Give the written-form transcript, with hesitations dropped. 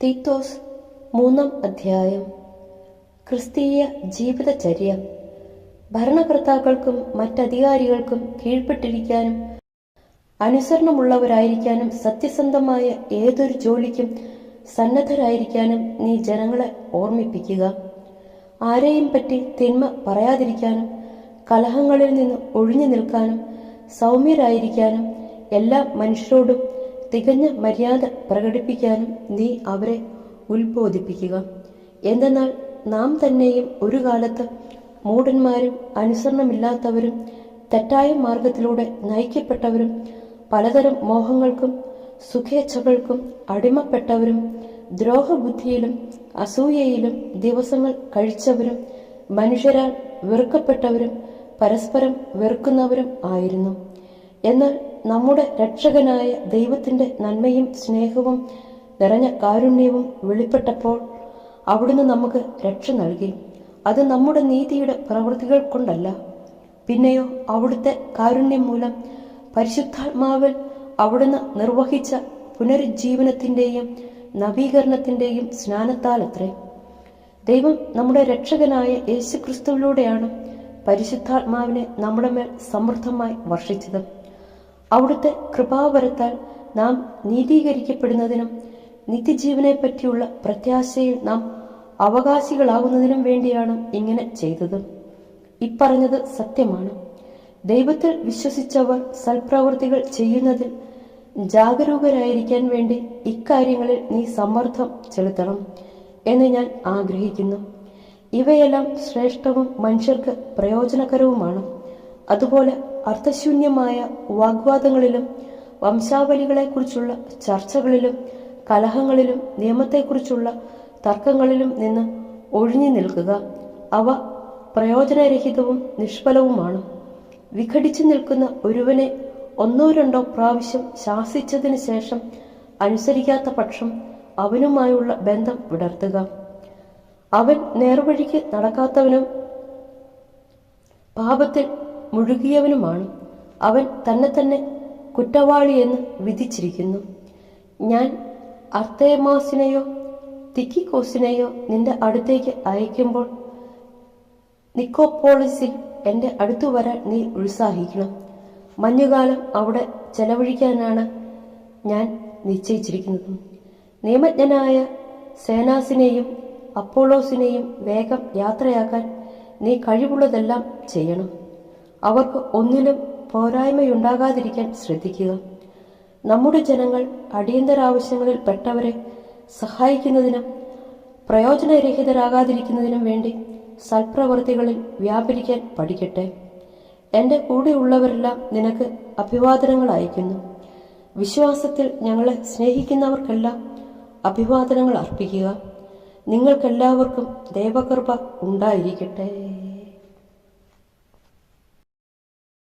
തീത്തോസ് 3-ാം അധ്യായം. ക്രിസ്തീയ ജീവിതചര്യ. ഭരണകർത്താക്കൾക്കും മറ്റധികാരികൾക്കും കീഴ്പ്പെട്ടിരിക്കാനും അനുസരണമുള്ളവരായിരിക്കാനും സത്യസന്ധമായ ഏതൊരു ജോലിക്കും സന്നദ്ധരായിരിക്കാനും നീ ജനങ്ങളെ ഓർമ്മിപ്പിക്കുക. ആരെയും പറ്റി തിന്മ പറയാതിരിക്കാനും കലഹങ്ങളിൽ നിന്ന് ഒഴിഞ്ഞു നിൽക്കാനും സൗമ്യരായിരിക്കാനും എല്ലാ മനുഷ്യരോടും തികഞ്ഞ മര്യാദ പ്രകടിപ്പിക്കാനും നീ അവരെ ഉത്ബോധിപ്പിക്കുക. എന്തെന്നാൽ നാം തന്നെയും ഒരു കാലത്ത് മൂഢന്മാരും അനുസരണമില്ലാത്തവരും തെറ്റായ മാർഗത്തിലൂടെ നയിക്കപ്പെട്ടവരും പലതരം മോഹങ്ങൾക്കും സുഖേച്ഛകൾക്കും അടിമപ്പെട്ടവരും ദ്രോഹബുദ്ധിയിലും അസൂയയിലും ദിവസങ്ങൾ കഴിച്ചവരും മനുഷ്യരാൽ വെറുക്കപ്പെട്ടവരും പരസ്പരം വെറുക്കുന്നവരും ആയിരുന്നു. എന്നാൽ നമ്മുടെ രക്ഷകനായ ദൈവത്തിന്റെ നന്മയും സ്നേഹവും നിറഞ്ഞ കാരുണ്യവും വെളിപ്പെട്ടപ്പോൾ അവിടുന്ന് നമുക്ക് രക്ഷ നൽകി. അത് നമ്മുടെ നീതിയുടെ പ്രവൃത്തികൾ കൊണ്ടല്ല, പിന്നെയോ അവിടുത്തെ കാരുണ്യം മൂലം പരിശുദ്ധാത്മാവിൽ അവിടുന്ന് നിർവഹിച്ച പുനരുജ്ജീവനത്തിന്റെയും നവീകരണത്തിന്റെയും സ്നാനത്താലത്രേ. ദൈവം നമ്മുടെ രക്ഷകനായ യേശുക്രിസ്തുവിലൂടെയാണ് പരിശുദ്ധാത്മാവിനെ നമ്മുടെ മേൽ സമൃദ്ധമായി വർഷിച്ചത്. അവിടുത്തെ കൃപാവരത്താൽ നാം നീതീകരിക്കപ്പെടുന്നതിനും നിത്യജീവനെ പറ്റിയുള്ള പ്രത്യാശയിൽ നാം അവകാശികളാകുന്നതിനും വേണ്ടിയാണ് ഇങ്ങനെ ചെയ്തത്. ഇപ്പറഞ്ഞത് സത്യമാണ്. ദൈവത്തിൽ വിശ്വസിച്ചവർ സൽപ്രവൃത്തികൾ ചെയ്യുന്നതിൽ ജാഗരൂകരായിരിക്കാൻ വേണ്ടി ഇക്കാര്യങ്ങളിൽ നീ സമ്മർദ്ദം ചെലുത്തണം എന്ന് ഞാൻ ആഗ്രഹിക്കുന്നു. ഇവയെല്ലാം ശ്രേഷ്ഠവും മനുഷ്യർക്ക് പ്രയോജനകരവുമാണ്. അതുപോലെ അർത്ഥശൂന്യമായ വാഗ്വാദങ്ങളിലും വംശാവലികളെക്കുറിച്ചുള്ള ചർച്ചകളിലും കലഹങ്ങളിലും നിയമത്തെക്കുറിച്ചുള്ള തർക്കങ്ങളിലും നിന്ന് ഒഴിഞ്ഞു നിൽക്കുക. അവ പ്രയോജനരഹിതവും നിഷ്ഫലവുമാണ്. വിഘടിച്ചു നിൽക്കുന്ന ഒരുവനെ 1-2 പ്രാവശ്യം ശാസിച്ചതിന് ശേഷം അനുസരിക്കാത്ത പക്ഷം അവനുമായുള്ള ബന്ധം വിടർത്തുക. അവൻ നേർവഴിക്ക് നടക്കാത്തവനും പാപത്തിൽ മുഴുകിയവനുമാണ്. അവൻ തന്നെ കുറ്റവാളിയെന്ന് വിധിച്ചിരിക്കുന്നു. ഞാൻ അർത്തേമാസിനെയോ തിക്കിക്കോസിനെയോ നിന്റെ അടുത്തേക്ക് അയക്കുമ്പോൾ നിക്കോപ്പോളിസിൽ എന്റെ അടുത്തു വരാൻ നീ ഉത്സാഹിക്കണം. മഞ്ഞുകാലം അവിടെ ചെലവഴിക്കാനാണ് ഞാൻ നിശ്ചയിച്ചിരിക്കുന്നത്. നിയമജ്ഞനായ സേനാസിനെയും അപ്പോളോസിനെയും വേഗം യാത്രയാക്കാൻ നീ കഴിവുള്ളതെല്ലാം ചെയ്യണം. അവർക്ക് ഒന്നിലും പോരായ്മയുണ്ടാകാതിരിക്കാൻ ശ്രദ്ധിക്കുക. നമ്മുടെ ജനങ്ങൾ അടിയന്തരാവശ്യങ്ങളിൽ പെട്ടവരെ സഹായിക്കുന്നതിനും പ്രയോജനരഹിതരാകാതിരിക്കുന്നതിനും വേണ്ടി സൽപ്രവൃത്തികളിൽ വ്യാപരിക്കാൻ പഠിക്കട്ടെ. എന്റെ കൂടെയുള്ളവരെല്ലാം നിനക്ക് അഭിവാദനങ്ങൾ അയക്കുന്നു. വിശ്വാസത്തിൽ ഞങ്ങളെ സ്നേഹിക്കുന്നവർക്കെല്ലാം അഭിവാദനങ്ങൾ അർപ്പിക്കുക. നിങ്ങൾക്കെല്ലാവർക്കും ദൈവകൃപ ഉണ്ടായിരിക്കട്ടെ.